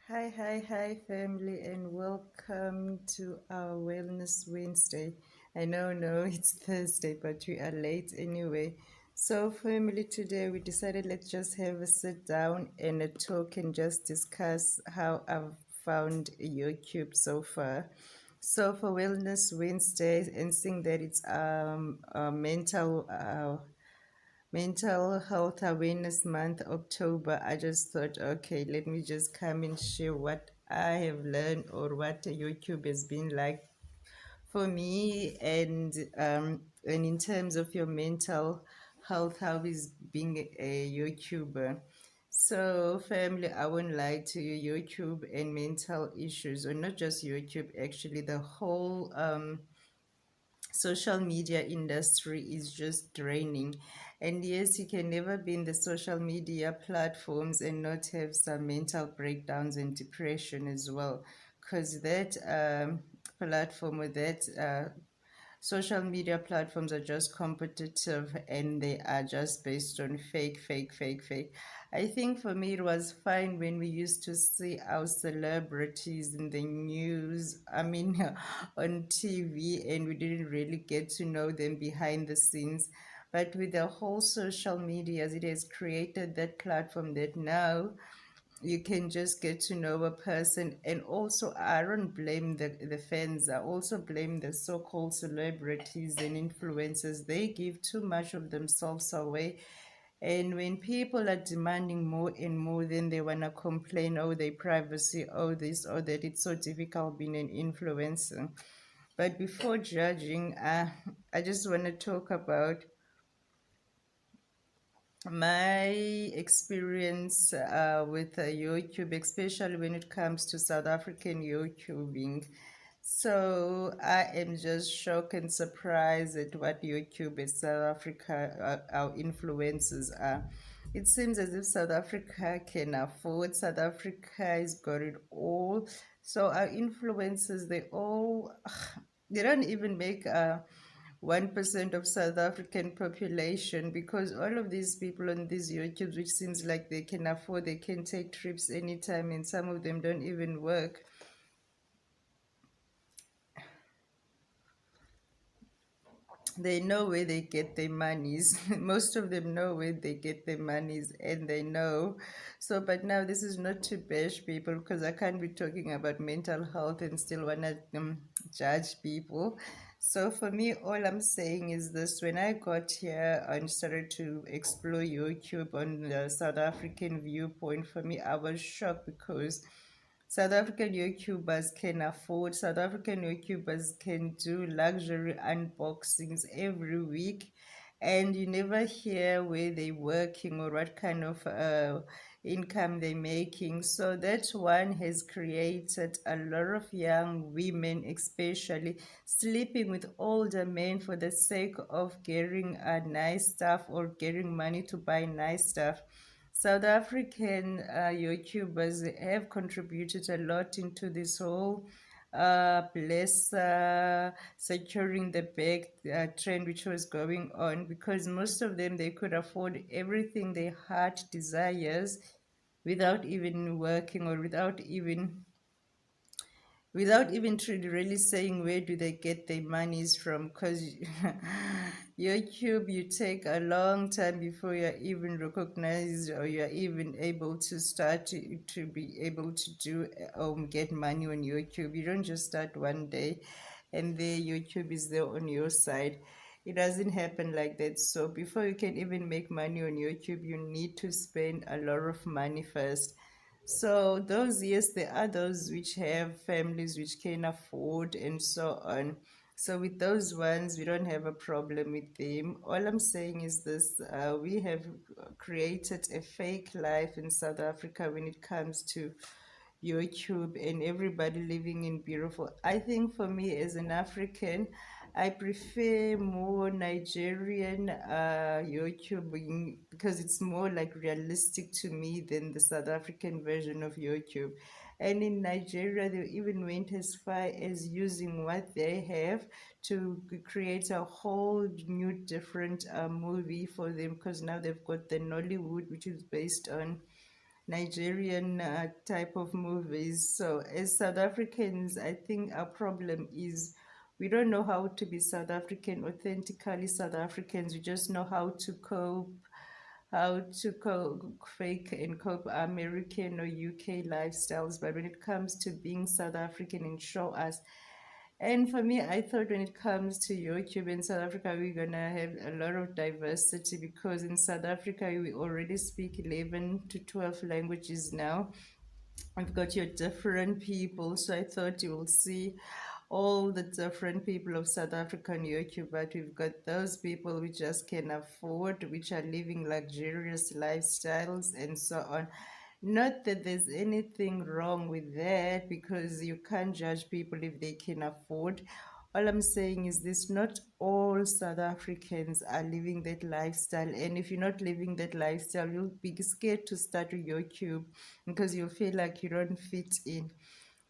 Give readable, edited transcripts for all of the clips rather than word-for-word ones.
Hi, hi, hi, family, and welcome to our Wellness Wednesday. I know, no, it's Thursday, but we are late anyway. So, family, today we decided let's just have a sit down and a talk and just discuss how I've found YouTube so far. So, for Wellness Wednesday, and seeing that it's a Mental Health Awareness Month, October, I just thought, okay, let me just come and share what I have learned or what YouTube has been like for me, and in terms of your mental health, how is being a YouTuber. So, family, I won't lie to you, YouTube and mental issues, or not just YouTube, actually, the whole social media industry is just draining. And yes, you can never be in the social media platforms and not have some mental breakdowns and depression as well, because that platform or that social media platforms are just competitive and they are just based on fake, fake, fake, fake. I think for me it was fine when we used to see our celebrities in the news, I mean, on TV, and we didn't really get to know them behind the scenes. But with the whole social medias, it has created that platform that now you can just get to know a person. And also, I don't blame the fans, I also blame the so-called celebrities and influencers. They give too much of themselves away, and when people are demanding more and more, then they want to complain, oh, their privacy, oh, this, oh, that. It's so difficult being an influencer. But before judging, I just want to talk about my experience with YouTube, especially when it comes to South African YouTubing. So I am just shocked and surprised at what YouTube in South Africa, our influencers are. It seems as if South Africa can afford, South Africa has got it all. So our influencers, they all, they don't even make 1% of South African population, because all of these people on these YouTubes, which seems like they can afford, they can take trips anytime, and some of them don't even work. They know where they get their monies. Most of them know where they get their monies, and they know. So, but now this is not to bash people, because I can't be talking about mental health and still want to judge people. So, for me, all I'm saying is this: when I got here and started to explore YouTube on the South African viewpoint, for me, I was shocked because South African YouTubers can afford, South African YouTubers can do luxury unboxings every week, and you never hear where they're working or what kind of income they're making. So that one has created a lot of young women, especially, sleeping with older men for the sake of getting nice stuff or getting money to buy nice stuff. South African YouTubers have contributed a lot into this whole bless securing the bag trend which was going on, because most of them, they could afford everything their heart desires without even working, or without even really saying where do they get their monies from, because YouTube, you take a long time before you're even recognized or you're even able to start to be able to do get money on YouTube. You don't just start one day. and there YouTube is there on your side. It doesn't happen like that. So before you can even make money on YouTube, you need to spend a lot of money first. So those, yes, there are those which have families which can afford and so on. So with those ones, we don't have a problem with them. All I'm saying is this: we have created a fake life in South Africa when it comes to YouTube and everybody living in beautiful. I think for me as an African, I prefer more Nigerian YouTube because it's more like realistic to me than the South African version of YouTube. And in Nigeria, they even went as far as using what they have to create a whole new different movie for them, because now they've got the Nollywood, which is based on Nigerian type of movies. So, as South Africans, I think our problem is we don't know how to be South African, authentically South Africans. We just know how to fake and cope American or UK lifestyles. But when it comes to being South African and show us, and for me, I thought when it comes to YouTube in South Africa, we're gonna have a lot of diversity because in South Africa we already speak 11 to 12 languages now. We've got your different people, so I thought you will see all the different people of South Africa on YouTube, but we've got those people we just can afford, which are living luxurious lifestyles and so on. Not that there's anything wrong with that, because you can't judge people if they can afford. All I'm saying is this: not all South Africans are living that lifestyle. And if you're not living that lifestyle, you'll be scared to start with YouTube because you feel like you don't fit in.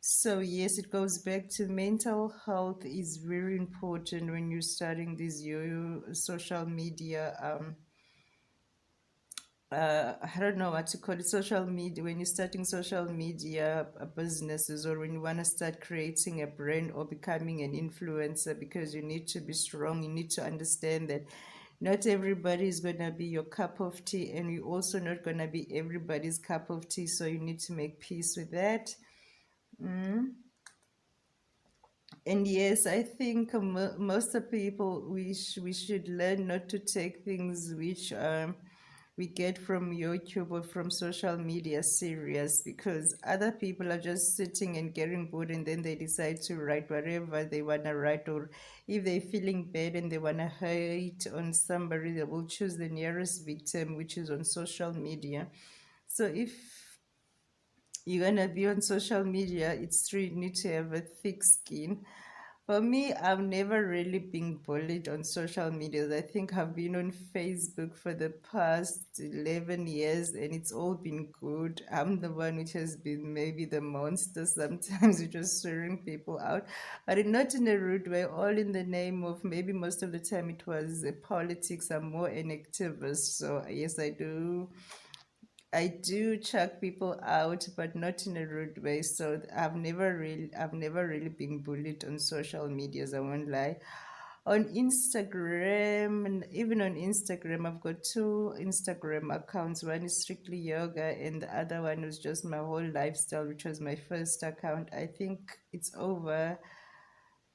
So yes, it goes back to mental health is very important when you're starting these your social media I don't know what to call it, social media, when you're starting social media businesses, or when you want to start creating a brand or becoming an influencer, because you need to be strong. You need to understand that not everybody is going to be your cup of tea, and you're also not going to be everybody's cup of tea. So you need to make peace with that. Mm. And yes, I think most of people, we should learn not to take things which we get from YouTube or from social media serious, because other people are just sitting and getting bored, and then they decide to write whatever they want to write. Or if they're feeling bad and they want to hate on somebody, they will choose the nearest victim, which is on social media. So if you're gonna be on social media, it's true you need to have a thick skin. For me, I've never really been bullied on social media. I think I've been on Facebook for the past 11 years and it's all been good. I'm the one which has been maybe the monster sometimes, which was swearing people out, but not in a rude way, all in the name of, maybe most of the time it was politics. I'm more an activist. So, yes, I do chuck people out, but not in a rude way. So I've never really been bullied on social medias. I won't lie. On Instagram, and even on Instagram, I've got two Instagram accounts. One is strictly yoga, and the other one was just my whole lifestyle, which was my first account. I think it's over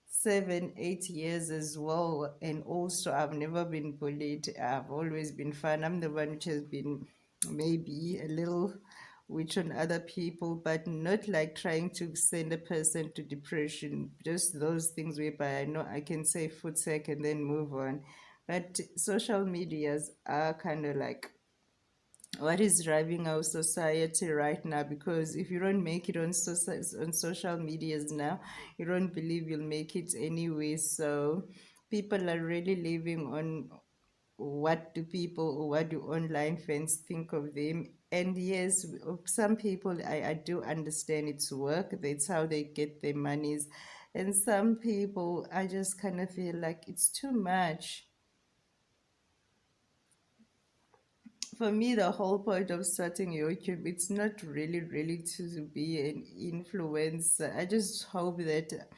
7, 8 years as well. And also, I've never been bullied. I've always been fun. I'm the one which has been maybe a little witch on other people, but not like trying to send a person to depression. Just those things whereby I know I can say footsack and then move on. But social medias are kind of like what is driving our society right now, because if you don't make it on social medias now, you don't believe you'll make it anyway. So people are really living on what do online fans think of them. And yes, some people, I do understand it's work, that's how they get their monies. And some people, I just kind of feel like it's too much. For me, the whole point of starting YouTube, it's not really to be an influencer. I just hope that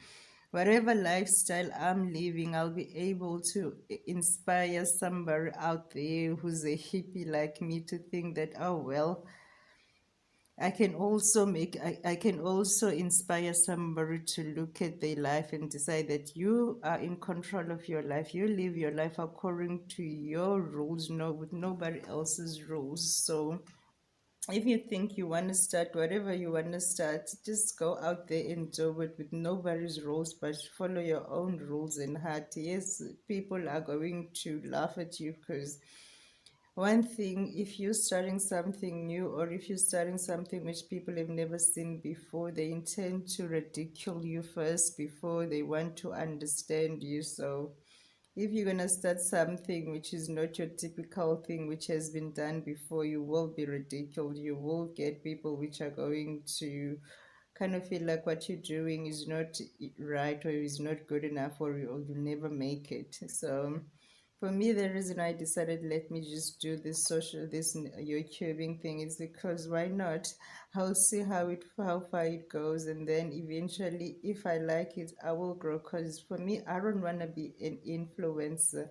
whatever lifestyle I'm living, I'll be able to inspire somebody out there who's a hippie like me to think that, oh well, I can also inspire somebody to look at their life and decide that you are in control of your life. You live your life according to your rules, no, with nobody else's rules. So if you think you want to start whatever you want to start, just go out there and do it with nobody's rules, but follow your own rules and heart. Yes, people are going to laugh at you because one thing, if you're starting something new or if you're starting something which people have never seen before, they intend to ridicule you first before they want to understand you. So if you're going to start something which is not your typical thing which has been done before, you will be ridiculed. You will get people which are going to kind of feel like what you're doing is not right or is not good enough, or you'll never make it. So for me, the reason I decided let me just do this YouTubing thing is because why not? I'll see how far it goes, and then eventually, if I like it, I will grow. Cause for me, I don't wanna be an influencer,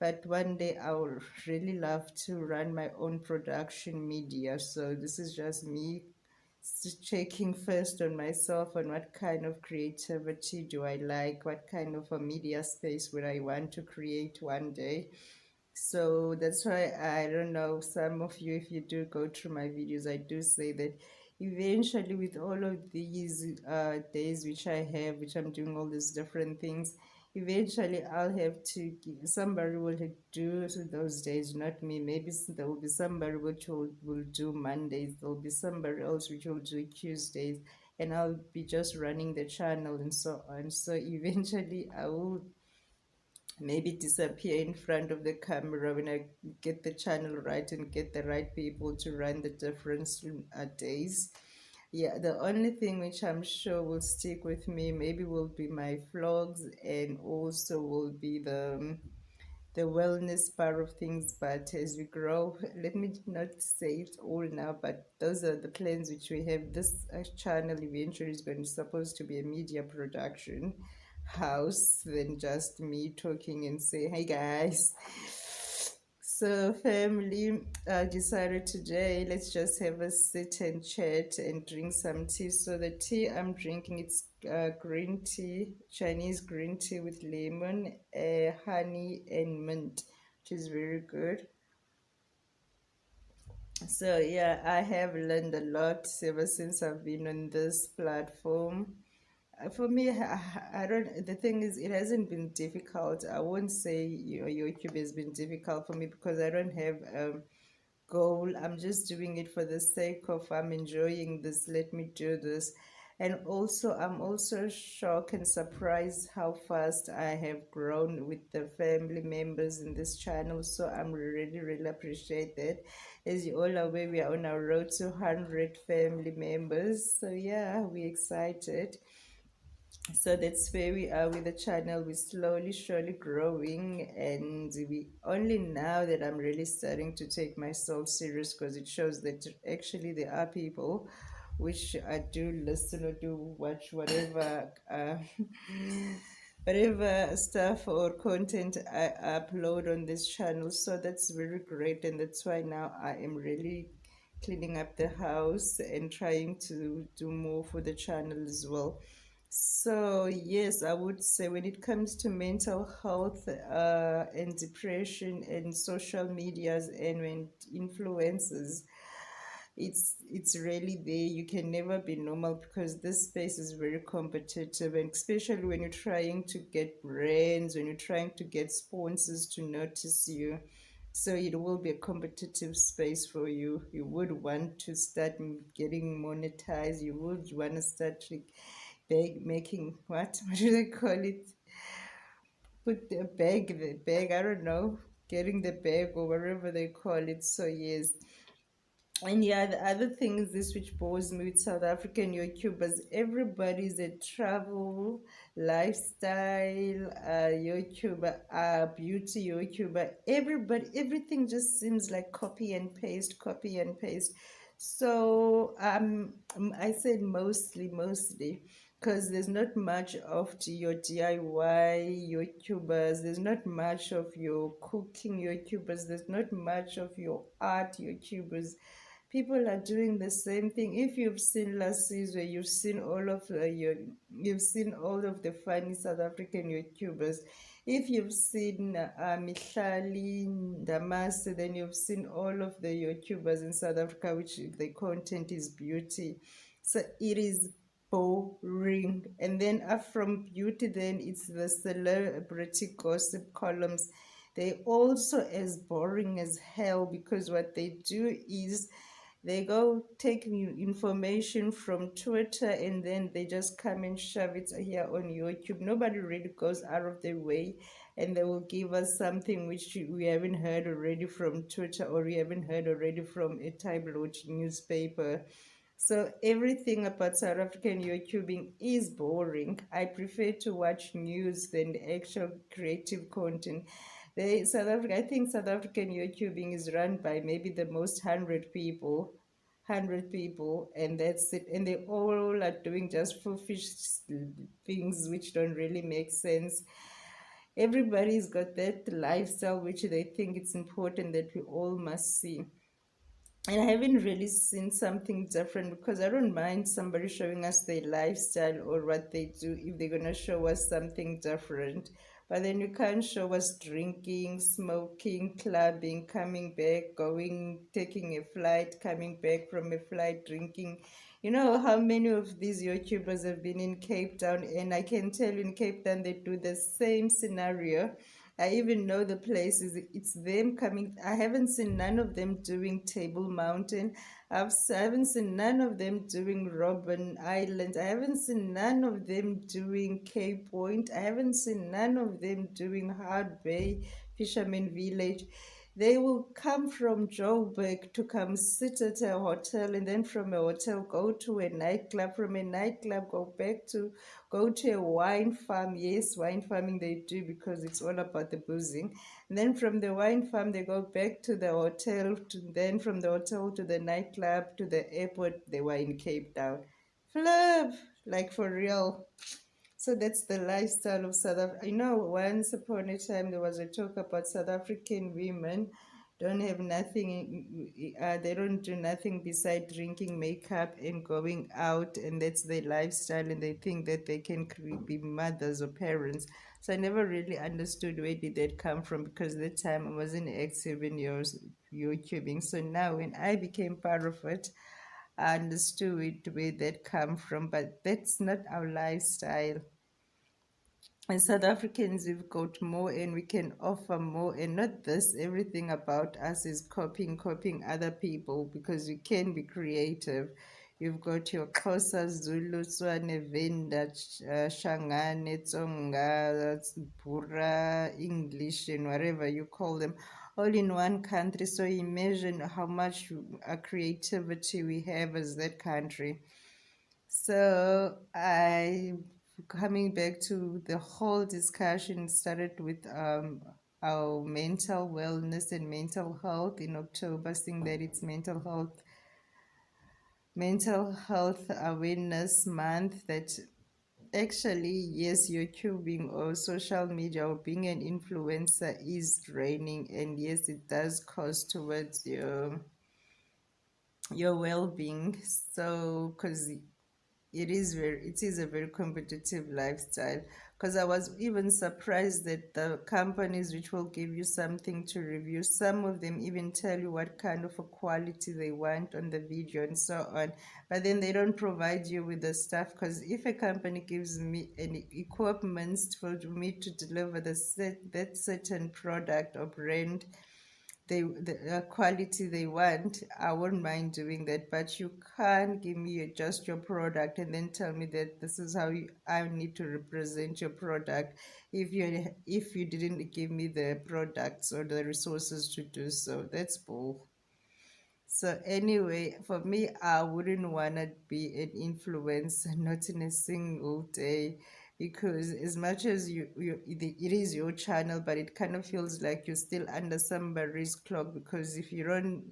but one day I would really love to run my own production media. So this is just me checking first on myself on what kind of creativity do I like, what kind of a media space would I want to create one day. So that's why I don't know, some of you, if you do go through my videos, I do say that eventually, with all of these days which I have, which I'm doing all these different things, eventually I'll have to somebody will do those days, not me. Maybe there will be somebody which will do Mondays, there will be somebody else which will do Tuesdays, and I'll be just running the channel and so on. So eventually I will maybe disappear in front of the camera when I get the channel right and get the right people to run the different days. Yeah, the only thing which I'm sure will stick with me maybe will be my vlogs, and also will be the wellness part of things. But as we grow, let me not say it all now, but those are the plans which we have. This channel eventually is going to supposed to be a media production house than just me talking and say, hey guys. So, family, I decided today let's just have a sit and chat and drink some tea. So, the tea I'm drinking, it's green tea, Chinese green tea with lemon, honey, and mint, which is very good. So, yeah, I have learned a lot ever since I've been on this platform. For me, I don't. The thing is, it hasn't been difficult. I won't say YouTube has been difficult for me because I don't have goal. I'm just doing it for the sake of I'm enjoying this. Let me do this. And also, I'm also shocked and surprised how fast I have grown with the family members in this channel. So I'm really, really appreciate that. As you all are aware, we are on our road to 100 family members. So yeah, we're excited. So that's where we are with the channel. We're slowly surely growing, and we only now that I'm really starting to take myself serious, because it shows that actually there are people which I do listen or do watch whatever whatever stuff or content I upload on this channel. So that's very great, and that's why now I am really cleaning up the house and trying to do more for the channel as well. So, yes, I would say when it comes to mental health and depression and social medias and when influences, it's really there. You can never be normal because this space is very competitive, and especially when you're trying to get brands, when you're trying to get sponsors to notice you. So it will be a competitive space for you. You would want to start getting monetized. You would want to start like making what do they call it? Put the bag. I don't know, getting the bag or whatever they call it. So yes, and yeah, the other thing is this which bores me with South African YouTubers. Everybody's a travel, lifestyle YouTuber, beauty YouTuber. Everybody, everything just seems like copy and paste, copy and paste. So I said mostly, because there's not much of your DIY YouTubers. There's not much of your cooking YouTubers. There's not much of your art YouTubers. people are doing the same thing. If you've seen last season, you've seen all of the funny South African YouTubers. If you've seen Mihlali Ndamase, then you've seen all of the YouTubers in South Africa, which the content is beauty. So it is boring. And then up from beauty, then it's the celebrity gossip columns. They also as boring as hell, because what they do is they go take information from Twitter and then they just come and shove it here on YouTube. Nobody really goes out of their way and they will give us something which we haven't heard already from Twitter, or we haven't heard already from a tabloid newspaper. So everything about South African YouTubing is boring. I prefer to watch news than the actual creative content. I think South African YouTubing is run by maybe the most 100 people, and that's it. And they all are doing just foolish things which don't really make sense. Everybody's got that lifestyle which they think it's important that we all must see. And I haven't really seen something different, because I don't mind somebody showing us their lifestyle or what they do if they're gonna show us something different. But then you can't show us drinking, smoking, clubbing, coming back, going, taking a flight, coming back from a flight, drinking. You know how many of these YouTubers have been in Cape Town, and I can tell you in Cape Town they do the same scenario. I even know the places. It's them coming. I haven't seen none of them doing Table Mountain. I haven't seen none of them doing Robben Island. I haven't seen none of them doing Cape Point. I haven't seen none of them doing Hard Bay, Fisherman Village. They will come from Joburg to come sit at a hotel, and then from a hotel go to a nightclub, from a nightclub go to a wine farm. Yes, wine farming they do, because it's all about the boozing. And then from the wine farm they go back to the hotel, then from the hotel to the nightclub to the airport. They were in Cape Town. Flip, like for real. So that's the lifestyle of South Africa. Once upon a time there was a talk about South African women don't have nothing, they don't do nothing beside drinking, makeup, and going out, and that's their lifestyle, and they think that they can be mothers or parents. So I never really understood where did that come from, because at that time I wasn't active in YouTubing. So now when I became part of it, I understood where that come from, but that's not our lifestyle. As South Africans, we've got more and we can offer more, and not this everything about us is copying other people, because you can be creative. You've got your Xhosa, Zulu, Tswana, Venda, Shangane, Tsonga, Bura, English, and whatever you call them, all in one country. So imagine how much creativity we have as that country. So I coming back to the whole discussion started with our mental wellness and mental health in October, saying that it's mental health awareness month. That actually, yes, YouTubing or social media or being an influencer is draining, and yes, it does cost towards your well-being. So because it is a very competitive lifestyle, because I was even surprised that the companies which will give you something to review, some of them even tell you what kind of a quality they want on the video and so on, but then they don't provide you with the stuff. Because if a company gives me any equipment for me to deliver that certain product or brand, the quality they want, I won't mind doing that. But you can't give me just your product and then tell me that this is how I need to represent your product if you didn't give me the products or the resources to do so. That's bull. So anyway, for me, I wouldn't want to be an influencer, not in a single day, because as much as it is your channel, but it kind of feels like you're still under somebody's clock, because if you don't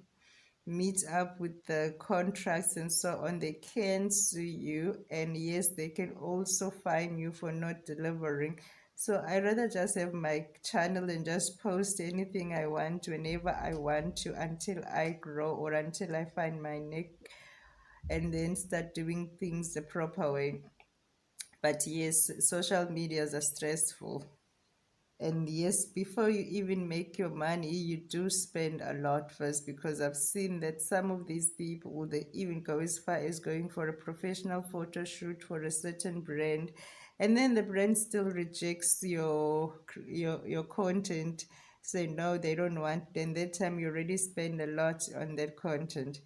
meet up with the contracts and so on, they can sue you, and yes, they can also fine you for not delivering. So I rather just have my channel and just post anything I want whenever I want to until I grow or until I find my neck, and then start doing things the proper way. But yes, social medias are stressful. And yes, before you even make your money, you do spend a lot first, because I've seen that some of these people, they even go as far as going for a professional photo shoot for a certain brand, and then the brand still rejects your content, say no, they don't want. Then that time you already spend a lot on that content,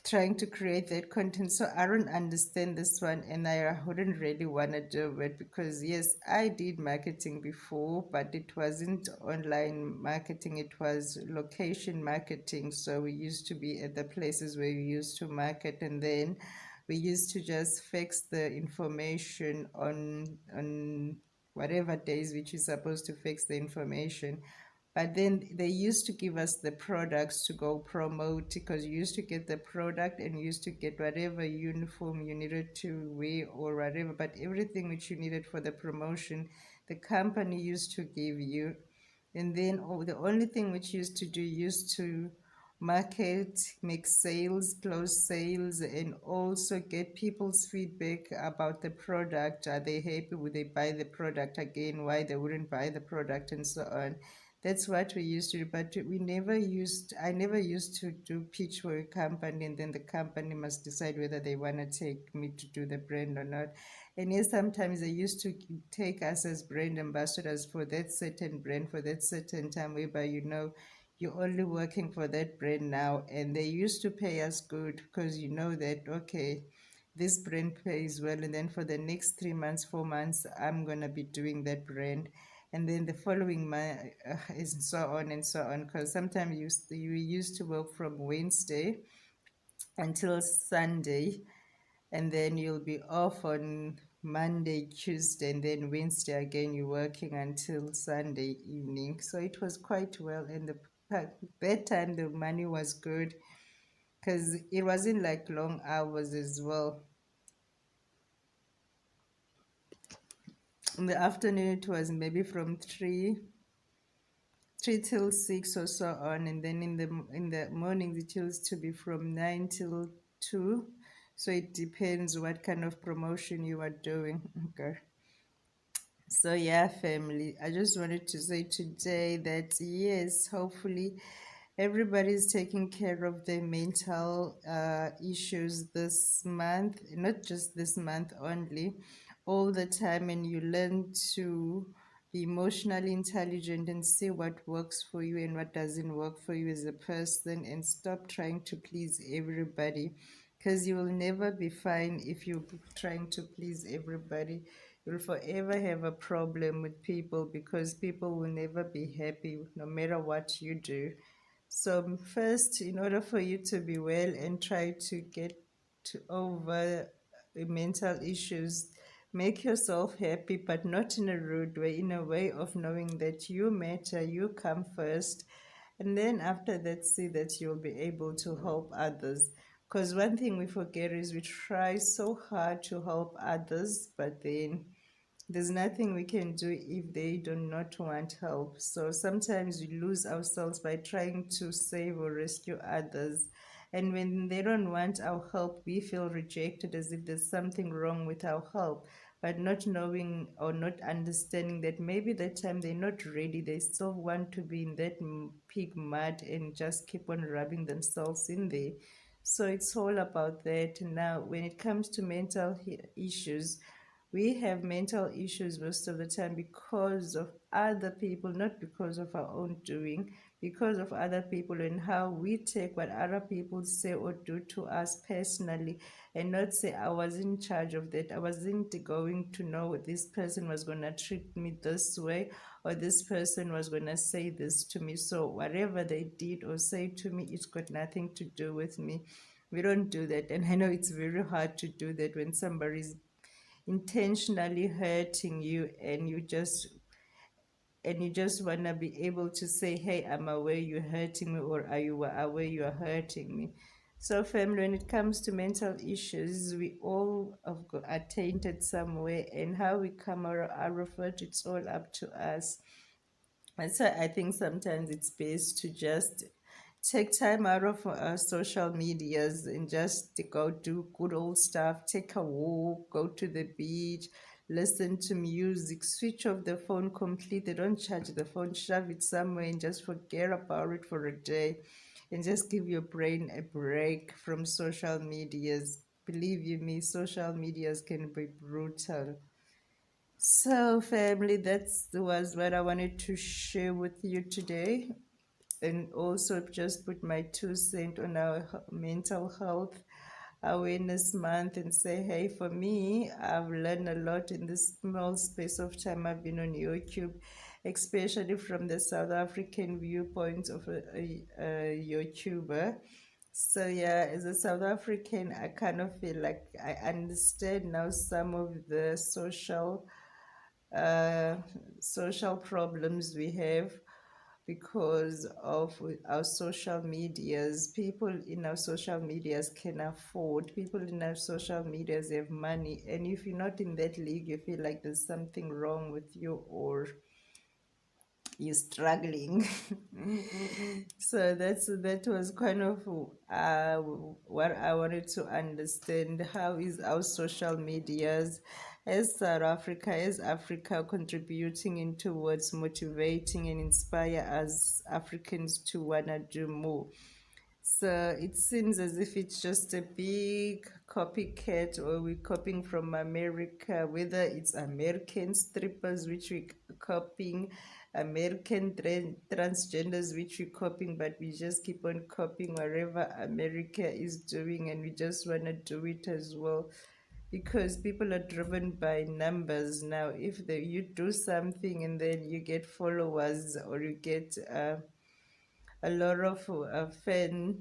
trying to create that content. So I don't understand this one, and I wouldn't really want to do it, because yes, I did marketing before, but it wasn't online marketing, it was location marketing. So we used to be at the places where we used to market, and then we used to just fix the information on whatever days which is supposed to fix the information. But then they used to give us the products to go promote, because you used to get the product and you used to get whatever uniform you needed to wear or whatever, but everything which you needed for the promotion, the company used to give you. And then the only thing which you used to do, used to market, make sales, close sales, and also get people's feedback about the product. Are they happy? Would they buy the product again? Why they wouldn't buy the product, and so on. That's what we used to do, but I never used to do pitch for a company, and then the company must decide whether they want to take me to do the brand or not. And yes, sometimes they used to take us as brand ambassadors for that certain brand for that certain time, whereby you're only working for that brand now, and they used to pay us good, because you know that okay, this brand pays well, and then for the next 3 months, 4 months, I'm gonna be doing that brand, and then the following month, is so on and so on. Because sometimes you used to work from Wednesday until Sunday, and then you'll be off on Monday, Tuesday, and then Wednesday again you're working until Sunday evening. So it was quite well, and that time the money was good, because it wasn't like long hours as well. In the afternoon it was maybe from three till six or so on, and then in the mornings it used to be from 9 till 2. So it depends what kind of promotion you are doing. Okay. So yeah, family, I just wanted to say today that yes, hopefully everybody's taking care of their mental issues this month, not just this month only, all the time, and you learn to be emotionally intelligent and see what works for you and what doesn't work for you as a person, and stop trying to please everybody, because you will never be fine if you're trying to please everybody. You'll forever have a problem with people, because people will never be happy no matter what you do. So, first, in order for you to be well and try to get over mental issues, make yourself happy, but not in a rude way, in a way of knowing that you matter, you come first. And then after that, see that you'll be able to help others. Because one thing we forget is we try so hard to help others, but then there's nothing we can do if they do not want help. So sometimes we lose ourselves by trying to save or rescue others. And when they don't want our help, we feel rejected, as if there's something wrong with our help. But not knowing or not understanding that maybe that time they're not ready, they still want to be in that pig mud and just keep on rubbing themselves in there. So it's all about that. Now, when it comes to mental issues, we have mental issues most of the time because of other people, not because of our own doing, because of other people and how we take what other people say or do to us personally, and not say, I was in charge of that. I wasn't going to know this person was going to treat me this way, or this person was going to say this to me. So whatever they did or say to me, it's got nothing to do with me. We don't do that. And I know it's very hard to do that when somebody's intentionally hurting you, and you just want to be able to say, hey, I'm aware you're hurting me, or are you aware you're hurting me. So, family, when it comes to mental issues, we all are tainted somewhere, and how we come out of it, it's all up to us. And so, I think sometimes it's best to just take time out of social medias and just go do good old stuff, take a walk, go to the beach, listen to music, switch off the phone completely, don't charge the phone, shove it somewhere and just forget about it for a day, and just give your brain a break from social medias. Believe you me, social medias can be brutal. So, family, that was what I wanted to share with you today, and also just put my 2 cents on our mental health awareness month and say, hey, for me, I've learned a lot in this small space of time I've been on YouTube, especially from the South African viewpoint of a YouTuber. So yeah, as a South African, I kind of feel like I understand now some of the uh, social problems we have because of our social medias. People in our social medias can afford, people in our social medias have money, and if you're not in that league, you feel like there's something wrong with you, or you're struggling. So that was kind of what I wanted to understand. How is our social medias as South Africa, as Africa, contributing in towards motivating and inspire us Africans to wanna do more? So it seems as if it's just a big copycat, or we're copying from America, whether it's American strippers, which we're copying, American transgenders, which we're copying, but we just keep on copying whatever America is doing, and we just want to do it as well. Because people are driven by numbers now. If you do something and then you get followers, or you get a lot of fans,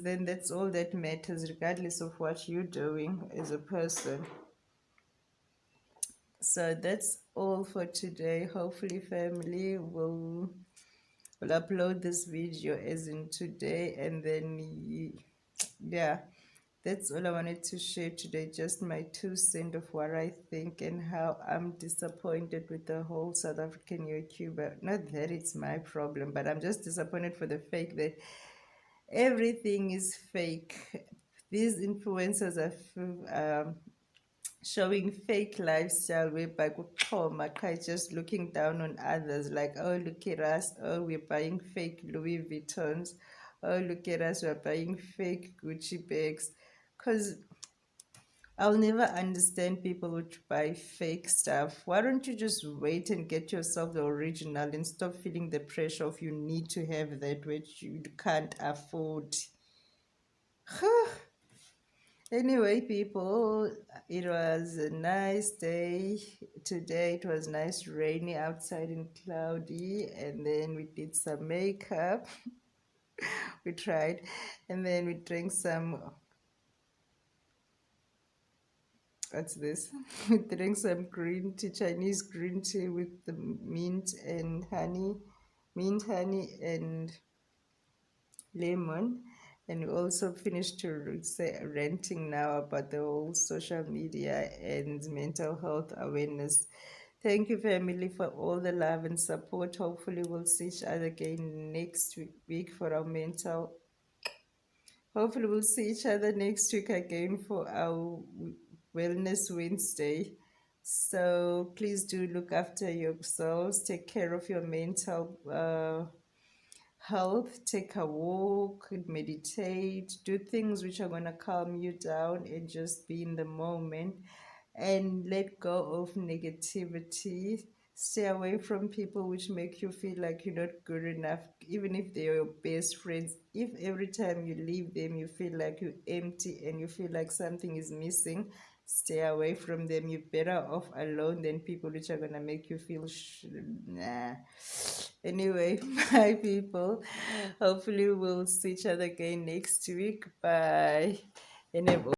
then that's all that matters, regardless of what you're doing as a person. So that's all for today. Hopefully, family will upload this video as in today, and then yeah, that's all I wanted to share today. Just my 2 cents of what I think and how I'm disappointed with the whole South African YouTuber. Not that it's my problem, but I'm just disappointed for the fact that everything is fake. These influencers are showing fake lifestyle, whereby just looking down on others, like, oh, look at us, oh, we're buying fake Louis Vuittons, oh, look at us, we're buying fake Gucci bags. Because I'll never understand people who buy fake stuff. Why don't you just wait and get yourself the original, and stop feeling the pressure of you need to have that which you can't afford? Anyway, people, it was a nice day today. It was nice, rainy outside and cloudy, and then we did some makeup. We tried, and then we drank some. What's this? We drank some green tea, Chinese green tea with the mint, honey, and lemon. And we also finished to say ranting now about the whole social media and mental health awareness. Thank you, family, for all the love and support. Hopefully, we'll see each other again next week for our mental. Hopefully, we'll see each other next week again for our Wellness Wednesday. So please do look after yourselves. Take care of your mental health. Take a walk, meditate, do things which are going to calm you down, and just be in the moment, and let go of negativity. Stay away from people which make you feel like you're not good enough, even if they're your best friends. If every time you leave them you feel like you're empty and you feel like something is missing, stay away from them. You're better off alone than people which are gonna make you feel nah. Anyway, bye, people. Hopefully we'll see each other again next week. Bye. And